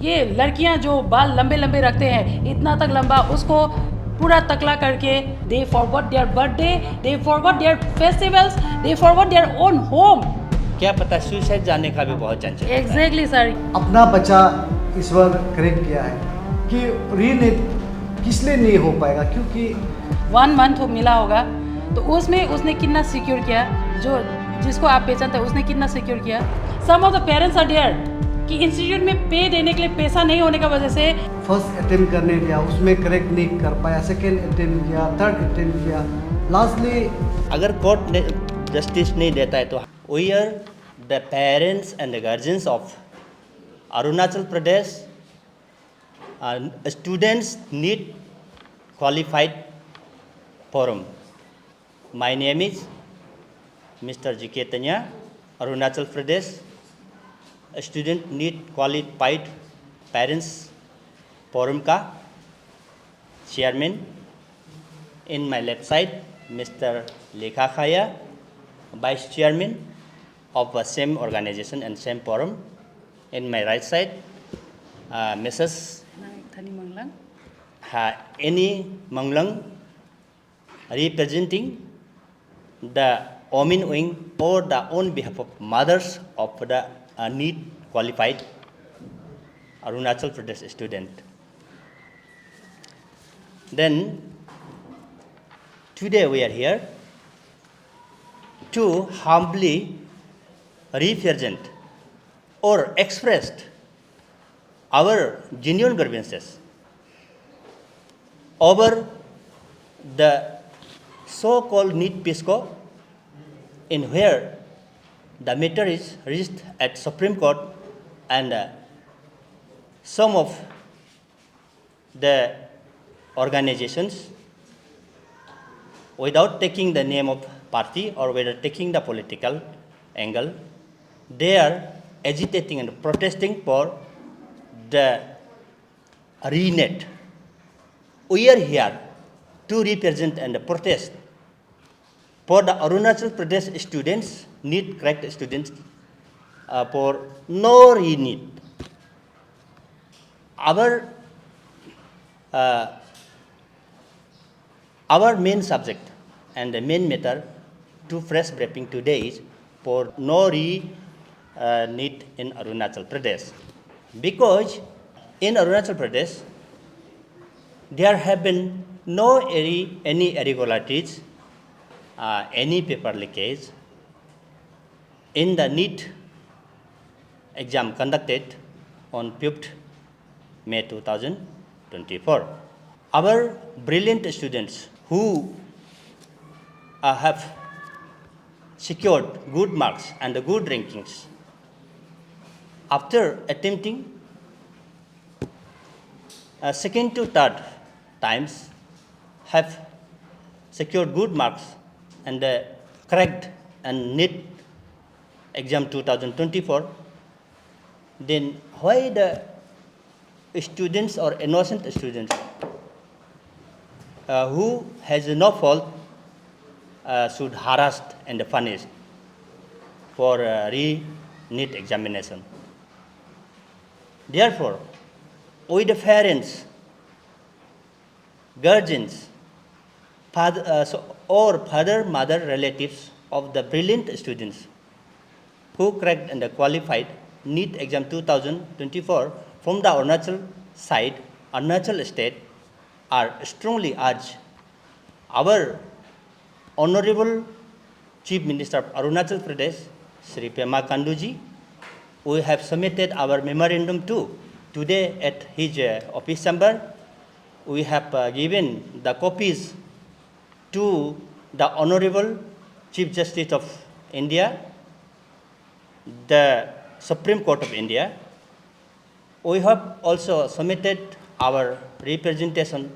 ये लड़कियां जो बाल लंबे लंबे रखते हैं इतना तक लंबा, उसको पूरा तकला करके they forgot their birthday, they forgot their festivals, they forgot their own home. क्या पता सुसाइड जाने का भी बहुत चांस है। Exactly sir. अपना बच्चा ईश्वर करेक्ट किया है कि रीनेट किस लिए नहीं हो पाएगा, क्योंकि 1 मंथ मिला होगा तो उसमें उसने कितना सिक्योर किया, जो जिसको आप पहचानते हैं उसने कितना सिक्योर किया। Some of the parents are there कि इंस्टीट्यूट में पे देने के लिए पैसा नहीं होने की वजह से फर्स्ट अटेम्प्ट करने दिया, उसमें करेक्ट नहीं कर पाया, सेकेंड अटेम्प्ट किया, थर्ड अटेम्प्ट किया, लास्टली अगर कोर्ट ने जस्टिस नहीं देता है तो we are the parents and the guardians of Arunachal Pradesh students need qualified forum. My name is Mr. G. Ketanya, Arunachal Pradesh. A student need qualified parents forum का chairman. In my left side, Mr. Lekha Khaya, vice chairman of the same organization and same forum. In my right side, Mrs. Thani Manglang. Any Manglang, representing the women wing or the on behalf of mothers of the need qualified Arunachal Pradesh student. Then today we are here to humbly represent or expressed our genuine grievances over the so-called NEET PISCO, in where the matter is reached at Supreme Court, and some of the organizations, without taking the name of party or without taking the political angle, they are agitating and protesting for the RENET. We are here to represent and protest for the Arunachal Pradesh students, need correct students, for no re-need. Our main subject and the main matter to press briefing today is for no re-need in Arunachal Pradesh. Because in Arunachal Pradesh, there have been no any irregularities, any paper leakage in the NEET exam conducted on 5th May 2024. Our brilliant students who have secured good marks and good rankings after attempting second to third times have secured good marks and cracked and NEET exam 2024, then why the students or innocent students who has no fault should harassed and punished for re-NEET examination? Therefore, with the parents, guardians, or father, mother, relatives of the brilliant students who cracked and qualified NEET exam 2024 from the Arunachal side, Arunachal state, are strongly urge our Honorable Chief Minister of Arunachal Pradesh, Sri Pema Kanduji. We have submitted our memorandum too today at his office chamber. We have given the copies to the Honorable Chief Justice of India, the Supreme Court of India. We have also submitted our representation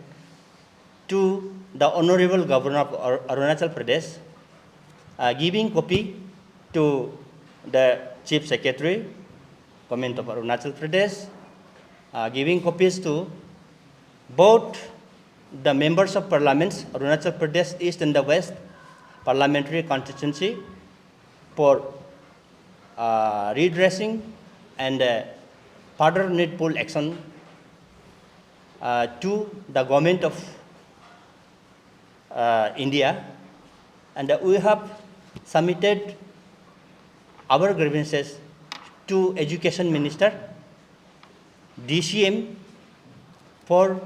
to the Honorable Governor of Arunachal Pradesh, giving copy to the Chief Secretary, Government of Arunachal Pradesh, giving copies to both the members of parliaments, Arunachal Pradesh East and the West parliamentary constituency, for redressing and further needful action to the government of India, and we have submitted our grievances to Education Minister, DCM, for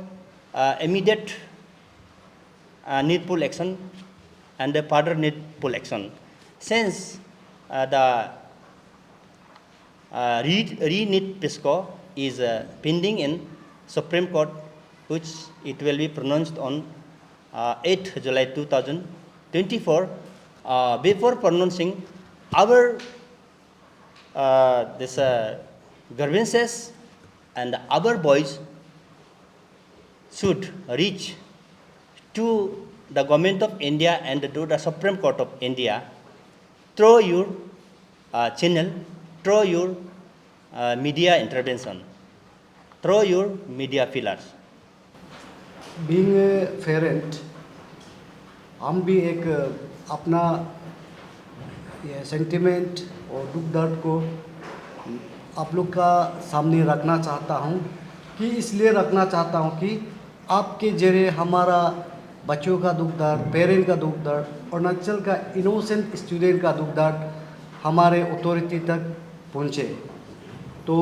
immediate needful action and the further needful action. Since the re-NEET PESCO is pending in Supreme Court, which it will be pronounced on 8th July 2024. Before pronouncing our grievances, and our voice should reach to the Government of India and to the Supreme Court of India through your channel, through your media intervention, through your media pillars. Being a parent, हम भी एक अपना ये sentiment और दुख दर्द को आप लोग का सामने रखना चाहता हूँ, कि इसलिए रखना चाहता हूँ कि आपके जरिए हमारा बच्चों का दुख दर्द, पेरेंट का दुख दर्द, अरुणाचल का इनोसेंट स्टूडेंट का दुख दर्द हमारे अथॉरिटी तक पहुँचे। तो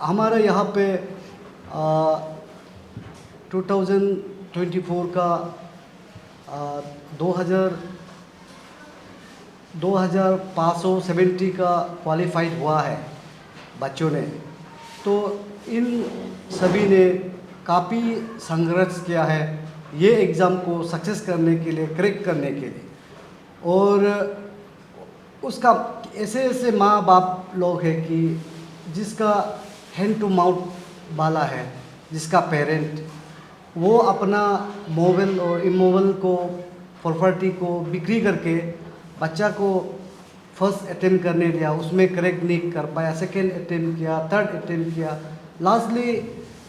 हमारे यहाँ पे 2024 का 2570 का क्वालिफाइड हुआ है बच्चों ने। तो इन सभी ने काफ़ी संघर्ष किया है ये एग्ज़ाम को सक्सेस करने के लिए, क्रैक करने के लिए। और उसका ऐसे ऐसे माँ बाप लोग हैं कि जिसका हैंड टू माउथ वाला है, जिसका पेरेंट वो अपना मोबाइल और इमोबाइल को, प्रॉपर्टी को बिक्री करके बच्चा को फर्स्ट अटेम्प्ट करने दिया, उसमें क्रैक नहीं कर पाया, सेकेंड अटेम्प्ट किया, थर्ड अटेम्प्ट किया, लास्टली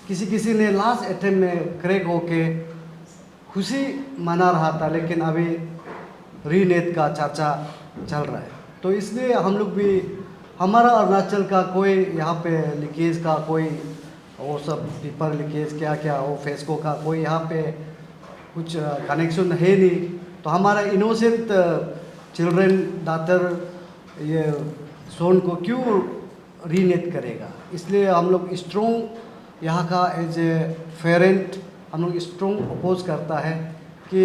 किसी ने लास्ट अटेम्प्ट में क्रैक होके खुशी मना रहा था। लेकिन अभी री-नेट का चर्चा चल रहा है। तो इसलिए हम लोग भी, हमारा अरुणाचल का कोई यहाँ पे लीकेज का कोई वो सब पेपर लीकेज क्या क्या वो फेस्को का कोई यहाँ पे कुछ कनेक्शन है नहीं। तो हमारा इनोसेंट चिल्ड्रन दातर ये सोन को क्यों री-नेट करेगा। इसलिए हम लोग स्ट्रॉन्ग यहाँ का एज ए पेरेंट हम लोग स्ट्रॉन्ग अपोज करता है कि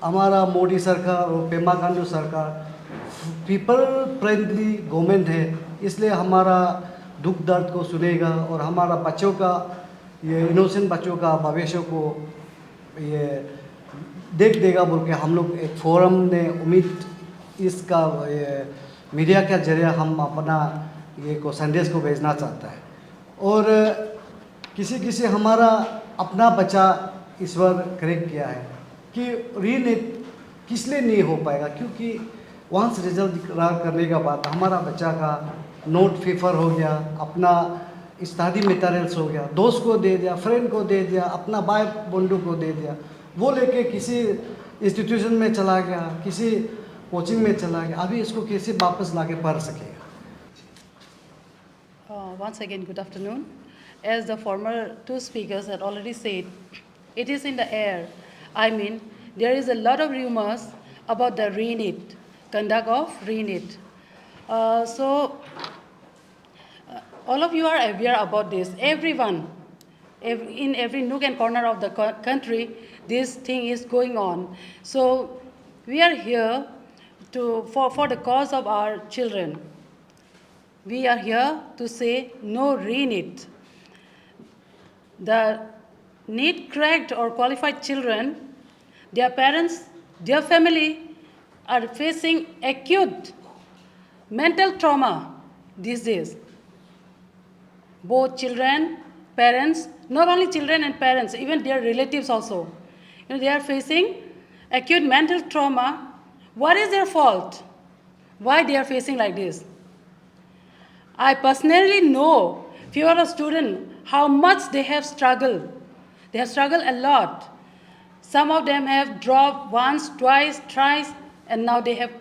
हमारा मोदी सरकार और पेमा खांडू सरकार पीपल फ्रेंडली गवर्नमेंट है, इसलिए हमारा दुख दर्द को सुनेगा और हमारा बच्चों का, ये इनोसेंट बच्चों का भविष्य को ये देख देगा बोल के हम लोग एक फोरम ने उम्मीद इसका ये मीडिया के जरिए हम अपना ये को संदेश को भेजना चाहता है। और किसी हमारा अपना बच्चा इस बार क्रैक किया है कि री-नेट किस लिए नहीं हो पाएगा, क्योंकि वंस रिजल्ट डिक्लेयर करने के बाद हमारा बच्चा का नोट पेपर हो गया, अपना स्टडी मटेरियल्स हो गया, दोस्त को दे दिया, फ्रेंड को दे दिया, अपना भाई बंधु को दे दिया, वो लेके किसी इंस्टीट्यूशन में चला गया, किसी कोचिंग में चला गया, अभी इसको कैसे वापस लाके पढ़ सकेगा। Once again, good afternoon. As the former two speakers had already said, it is in the air. I mean, there is a lot of rumors about the re-NEET, conduct of re-NEET. All of you are aware about this. Everyone, in every nook and corner of the country, this thing is going on. So we are here for the cause of our children. We are here to say no re-NEET. The NEET cracked or qualified children, their parents, their family are facing acute mental trauma these days. Both children, parents, not only children and parents, even their relatives also. They are facing acute mental trauma. What is their fault? Why they are facing like this? I personally know few of the students how much they have struggled. They have struggled a lot. Some of them have dropped once, twice, thrice, and now they have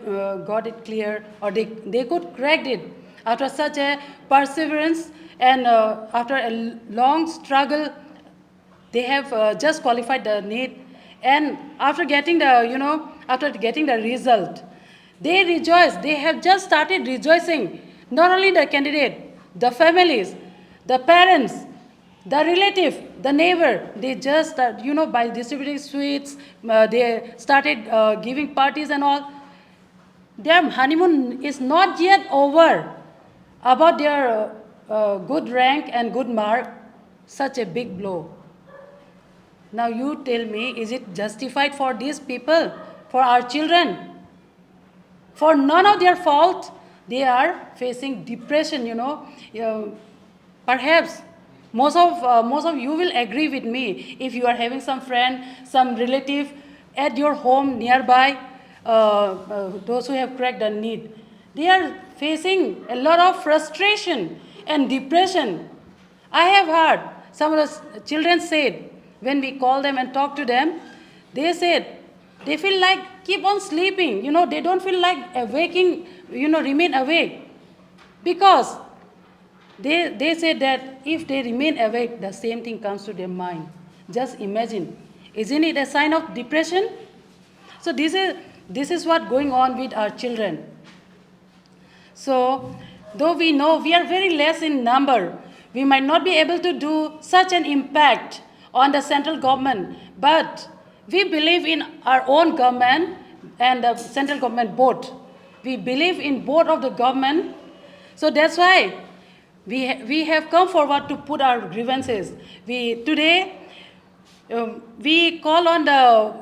got it clear, or they could crack it after such a perseverance and after a long struggle, they have just qualified the NEET, and after getting the result, they rejoice. They have just started rejoicing. Not only the candidate, the families, the parents, the relative, the neighbor. They just by distributing sweets, they started giving parties and all. Their honeymoon is not yet over. About their good rank and good mark, such a big blow. Now you tell me, is it justified for these people, for our children? For none of their fault, they are facing depression, Perhaps most of you will agree with me. If you are having some friend, some relative at your home nearby, those who have cracked the NEET, they are facing a lot of frustration and depression. I have heard some of the children said, when we call them and talk to them, they said they feel like keep on sleeping. They don't feel like awaking, remain awake. Because they say that if they remain awake, the same thing comes to their mind. Just imagine. Isn't it a sign of depression? So this is what going on with our children. So, though we know we are very less in number, we might not be able to do such an impact on the central government, but we believe in our own government and the central government both. We believe in both of the government. So that's why we have come forward to put our grievances. Today we call on the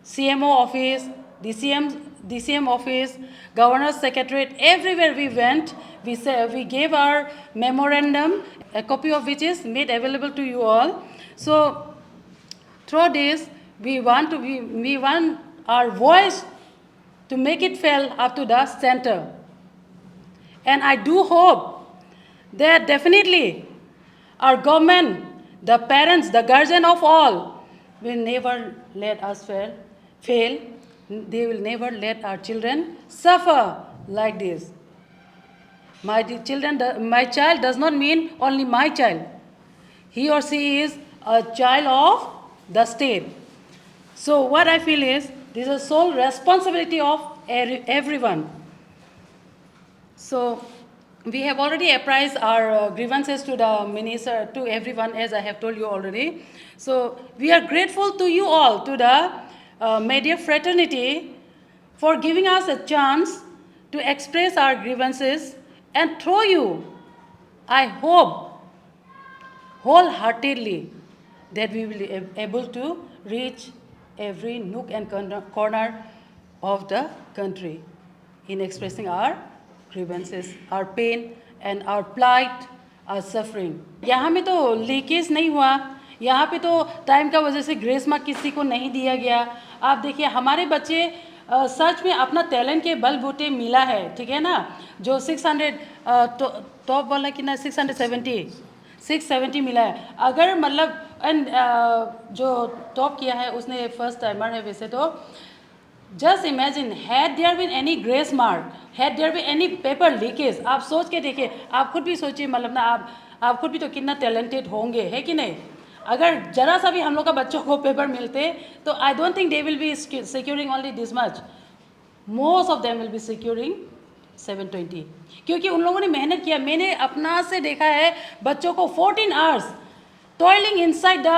CMO office, DCM office, Governor's Secretariat. Everywhere we went, we gave our memorandum, a copy of which is made available to you all. So through this, we want our voice to make it felt up to the center. And I do hope that definitely our government, the parents, the guardian of all, will never let us fail. They will never let our children suffer like this. My child does not mean only my child. He or she is a child of the state. So what I feel is this is a sole responsibility of everyone. So we have already apprised our grievances to the minister, to everyone, as I have told you already. So we are grateful to you all, to the media fraternity, for giving us a chance to express our grievances. And through you, I hope wholeheartedly that we will be able to reach every nook and corner of the country in expressing our grievances, our pain and our plight, our suffering. यहाँ में तो leakage नहीं हुआ, यहाँ पे तो time का वजह से ग्रेस मार्क किसी को नहीं दिया गया. आप देखिए हमारे बच्चे सच में अपना टैलेंट के बलबूते मिला है, ठीक है ना. जो 600 टॉप वाला कितना 670 मिला है. अगर मतलब जो टॉप किया है उसने फर्स्ट टाइमर है वैसे तो. Just imagine, had there been any grace mark, had there been any paper leakage, आप सोच के देखिए, आप खुद भी सोचिए, मतलब ना आप खुद भी तो कितना टैलेंटेड होंगे, है कि नहीं. अगर जरा सा भी हम लोग का बच्चों को पेपर मिलते तो I don't think they will B securing only this much. Most of them will be securing 720, क्योंकि उन लोगों ने मेहनत किया. मैंने अपना से देखा है बच्चों को 14 hours toiling inside the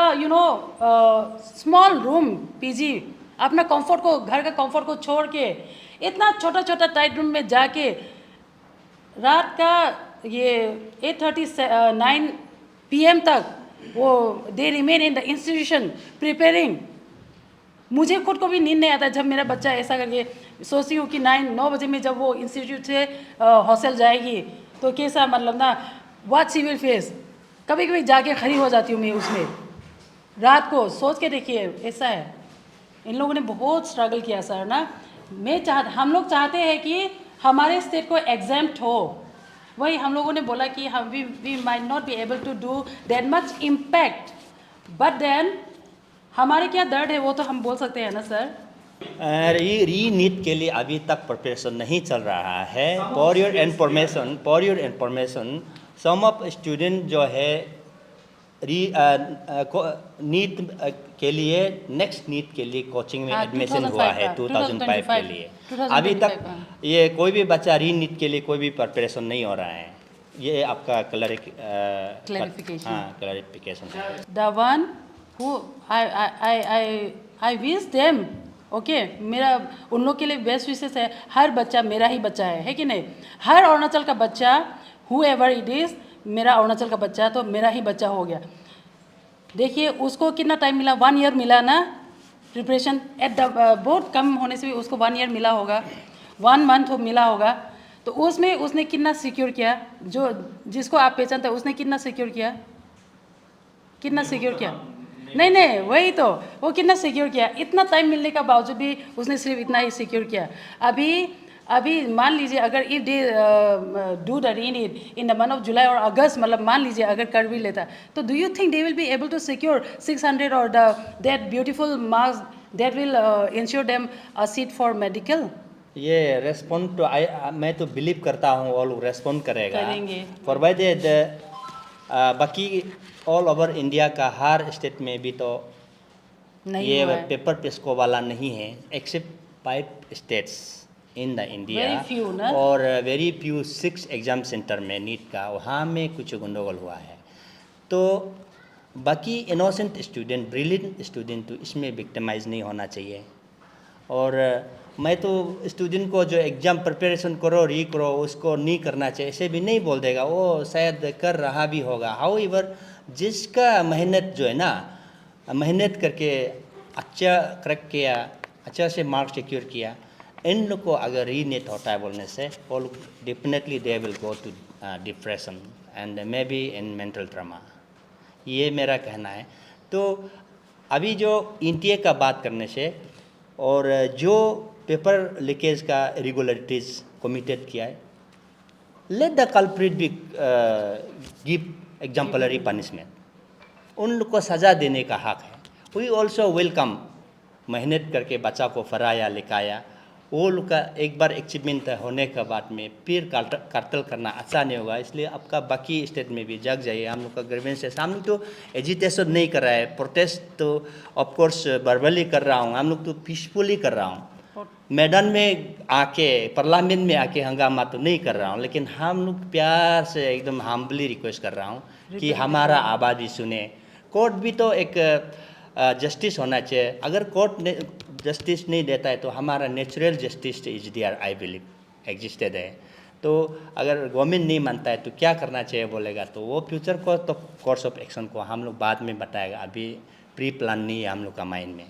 small room PG, अपना कंफर्ट को, घर का कंफर्ट को छोड़ के इतना छोटा छोटा टाइट रूम में जाके रात का ये 8:39 PM तक वो they remain in the institution preparing. मुझे खुद को भी नींद नहीं आता जब मेरा बच्चा ऐसा करके. सोचती हूँ कि 9 बजे में जब वो इंस्टीट्यूट से हॉस्टल जाएगी तो कैसा, मतलब ना व्हाट शी विल फेस. कभी कभी जाके खड़ी हो जाती हूँ मैं उसमें रात को. सोच के देखिए, ऐसा है. इन लोगों ने बहुत स्ट्रगल किया सर ना. हम लोग चाहते हैं कि हमारे स्टेट को एग्जाम्प्ट हो. वही हम लोगों ने बोला कि हम we might not be able to do that much impact, but then हमारे क्या दर्द है वो तो हम बोल सकते हैं ना सर. नीट के लिए अभी तक प्रिपरेशन नहीं चल रहा है. For your information some of student जो है नीट के लिए नेक्स्ट नीट के लिए कोचिंग में हाँ, एडमिशन 2005 हुआ है का, 2005 के लिए। 2025 अभी तक का। ये कोई भी बच्चा री नीट के लिए कोई भी प्रिपरेशन नहीं हो रहा है। ये आपका Clarification. हाँ क्लैरिफिकेशन है। The one who I wish them, okay मेरा उन लोग के लिए बेस्ट विशेष है। हर बच्चा मेरा ही बच्चा है कि नहीं? हर अरुणाचल का बच्चा whoever it is मेरा अरुणाचल का बच्चा तो मेरा ही बच्चा हो गया। देखिए उसको कितना टाइम मिला, 1 ईयर मिला ना प्रिपरेशन एट द बहुत कम होने से भी उसको 1 ईयर मिला होगा, 1 मंथ मिला होगा। तो उसमें उसने कितना सिक्योर किया, जो जिसको आप पहचानते हैं उसने कितना सिक्योर किया, कितना सिक्योर किया? नहीं वही तो, वो कितना सिक्योर किया। इतना टाइम मिलने का बावजूद भी उसने सिर्फ इतना ही सिक्योर किया। अभी मान लीजिए अगर if they do the रीनीट in the month of July और अगस्त, मतलब मान लीजिए अगर कर भी लेता, तो do you think they will be able to secure 600 और that beautiful marks that will ensure them a seat for medical? ये रेस्पॉन्ड तो मैं तो बिलीव करता हूँ वो लोग रेस्पॉन्ड करेंगे। प्रोवाइडेड बाकी ऑल ओवर इंडिया का हर स्टेट में भी तो नहीं ये हुआ है। पेपर पेस्को वाला नहीं है, except 5 states in the India. Very few, ना? और वेरी फ्यू 6 एग्ज़ाम सेंटर में नीट का, वहाँ में कुछ गंडगोल हुआ है। तो बाकी इनोसेंट स्टूडेंट, ब्रिलियंट स्टूडेंट तो इसमें विक्टिमाइज नहीं होना चाहिए। और मैं तो स्टूडेंट को जो एग्ज़ाम प्रिपरेशन करो री करो उसको नहीं करना चाहिए ऐसे भी नहीं बोल देगा, वो शायद कर रहा भी होगा। हाउएवर जिसका मेहनत जो है ना, मेहनत करके अच्छा क्रैक किया, अच्छा से मार्क्स सिक्योर किया, इन लोग को अगर री नेट होता है बोलने से वो लोग definitely they will go to depression and may be in mental trauma. ये मेरा कहना है। तो अभी जो एनटीए का बात करने से और जो पेपर लीकेज का इरेगुलरिटीज कमिटेड किया है, let the culprit be give exemplary punishment. उन लोग को सज़ा देने का हक है। वी ऑल्सो वेलकम मेहनत करके बच्चा को पढ़ाया लिखाया, वो लोग का एक बार अचीवमेंट होने के बाद में फिर कार्टल करना अच्छा नहीं होगा। इसलिए आपका बाकी स्टेट में भी जग जाइए। हम लोग का ग्रीवेंसेस, हम लोग तो एजिटेशन नहीं कर रहा है, प्रोटेस्ट तो ऑफकोर्स वर्बली कर रहा हूँ, हम लोग तो पीसफुली कर रहा हूँ। मैदान में आके पार्लियामेंट में आके हंगामा तो नहीं कर रहा हूँ, लेकिन हम लोग प्यार से एकदम हम्बली रिक्वेस्ट कर रहा हूँ कि हमारा आवाज़ सुने। कोर्ट भी तो एक जस्टिस होना चाहिए। अगर कोर्ट ने जस्टिस नहीं देता है तो हमारा natural justice is there, I believe existed है। तो अगर गवर्नमेंट नहीं मानता है तो क्या करना चाहिए बोलेगा, तो वो फ्यूचर को तो कोर्स ऑफ एक्शन को हम लोग बाद में बताएगा। अभी प्री प्लान नहीं है हम लोग का माइंड में।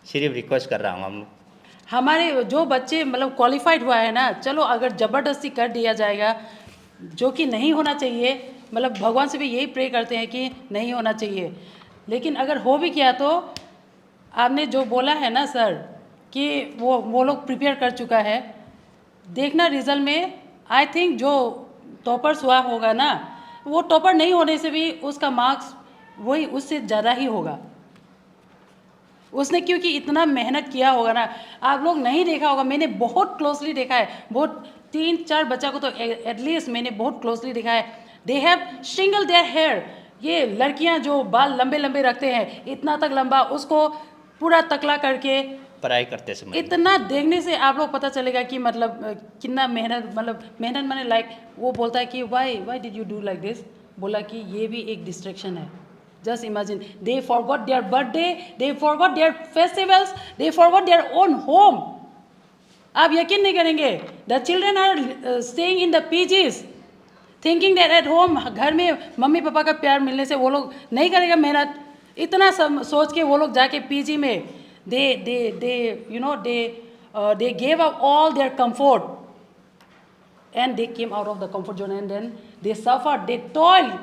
सिर्फ रिक्वेस्ट कर रहा हूँ हम लोग, हमारे जो बच्चे मतलब क्वालिफाइड हुआ है ना, चलो अगर ज़बरदस्ती कर दिया जाएगा जो कि नहीं होना चाहिए, मतलब भगवान से भी यही प्रे करते हैं कि नहीं होना चाहिए। लेकिन अगर हो भी किया तो आपने जो बोला है ना सर कि वो लोग प्रिपेयर कर चुका है, देखना रिजल्ट में। आई थिंक जो टॉपर्स हुआ होगा ना, वो टॉपर नहीं होने से भी उसका मार्क्स वही उससे ज़्यादा ही होगा। उसने क्योंकि इतना मेहनत किया होगा ना, आप लोग नहीं देखा होगा, मैंने बहुत क्लोजली देखा है, बहुत 3-4 बच्चा को तो एटलीस्ट मैंने बहुत क्लोजली देखा है। They have single their hair. ये लड़कियां जो बाल लंबे लंबे रखते हैं इतना तक लंबा, उसको पूरा तकला करके पढ़ाई करते समय इतना देखने से आप लोग पता चलेगा कि मतलब कितना मेहनत, मतलब मेहनत मैंने लाइक वो बोलता है कि why did you do like this, बोला कि ये भी एक डिस्ट्रैक्शन है। Just imagine, they forgot their birthday, they forgot their festivals, they forgot their own home. आप यकीन नहीं करेंगे, the children are staying in the PGs, thinking that at home, घर में मम्मी पापा का प्यार मिलने से वो लोग नहीं करेगा मेहनत। इतना सोच के वो लोग जाके PG में they gave up all their comfort and they came out of the comfort zone and then they suffered, they toiled.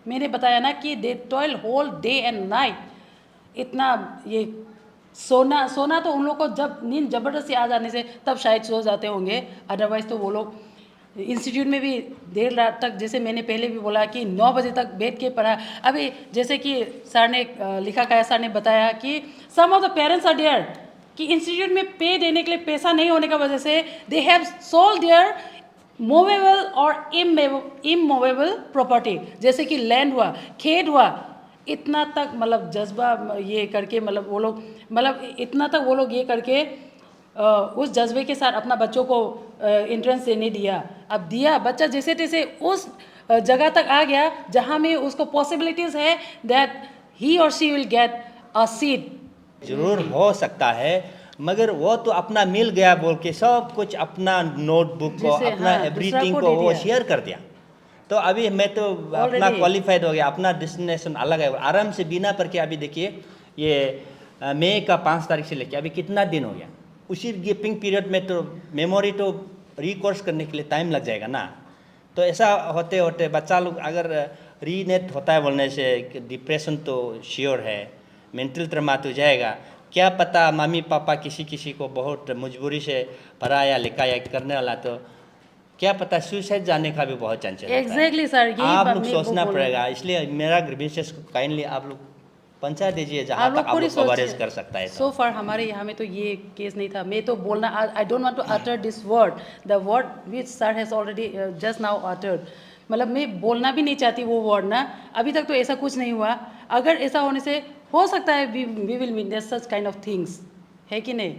मैंने बताया ना कि they toil whole day and night. इतना ये सोना तो उन लोग को जब नींद ज़बरदस्ती आ जाने से तब शायद सो जाते होंगे, अदरवाइज़ तो वो लोग इंस्टीट्यूट में भी देर रात तक, जैसे मैंने पहले भी बोला कि 9 बजे तक बैठ के पढ़ा। अभी जैसे कि सर ने लिखा काया सर ने बताया कि some of the parents are there कि इंस्टीट्यूट में पे देने के लिए पैसा नहीं होने की वजह से they have sold there movable और इमूवेबल प्रॉपर्टी, जैसे कि लैंड हुआ, खेत हुआ, इतना तक मतलब जज्बा ये करके मतलब वो लोग मतलब इतना तक वो लोग ये करके उस जज्बे के साथ अपना बच्चों को एंट्रेंस देने दिया। अब दिया, बच्चा जैसे तैसे उस जगह तक आ गया जहाँ में उसको पॉसिबिलिटीज़ है दैट ही और she will get a seat. जरूर हो सकता है, मगर वो तो अपना मिल गया बोल के सब कुछ अपना नोटबुक को जिसे, अपना हाँ, एवरीथिंग दूसरा को को दे वो दिया। शेयर कर दिया। तो अभी मैं तो अपना Already। क्वालिफाइड हो गया, अपना डेस्टिनेशन अलग है, आराम से बिना पर के अभी देखिए ये मई का 5 तारीख से लेके अभी कितना दिन हो गया। उसी गैपिंग पीरियड में तो मेमोरी तो रिकोर्स करने के लिए टाइम लग जाएगा ना। तो ऐसा होते होते बच्चा लोग अगर रीनेट होता है बोलने से डिप्रेशन तो श्योर है, मेंटल ट्रमा तो जाएगा। क्या पता मम्मी पापा किसी किसी को बहुत मजबूरी से पढ़ाया लिखाया करने वाला, तो क्या पता सुसाइड जाने का भी बहुत चांस है। Exactly, sir, यही आप बात लोग मैं वो सोचना बोल रहा पड़ेगा, इसलिए मेरा ग्रीवेंसेस काइंडली आप लोग पहुंचा दीजिए जहाँ आप तक लोग आप पूरी लोग कवरेज कर सकता है। सो फार हमारे यहाँ में तो ये केस नहीं था। मैं तो बोलना, I don't want to utter this word, the word which sir has already just now uttered, मतलब मैं बोलना भी नहीं चाहती वो वर्ड ना। अभी तक तो ऐसा कुछ नहीं हुआ। अगर ऐसा होने से हो सकता है we will witness such kind of things, है कि नहीं?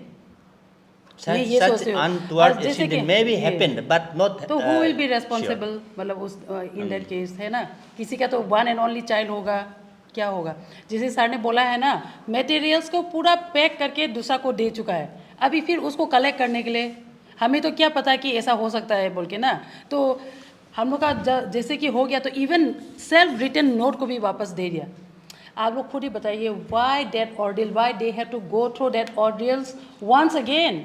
मैं ये Such सोचती हूँ। untoward और जैसे कि incident may be ये- happened, but not तो who will be sure. Responsible, मतलब उस इन दैट केस, है ना? किसी का तो वन एंड ओनली चाइल्ड होगा, क्या होगा? जैसे सर ने बोला है ना, मटेरियल्स को पूरा पैक करके दूसरा को दे चुका है, अभी फिर उसको कलेक्ट करने के लिए हमें तो क्या पता कि ऐसा हो सकता है बोल के ना। तो हम लोग का जैसे कि हो गया, तो इवन सेल्फ रिटन नोट को भी वापस दे दिया। आप लोग खुद ही बताइए, why that ordeal, why they have to go through that ordeals once again.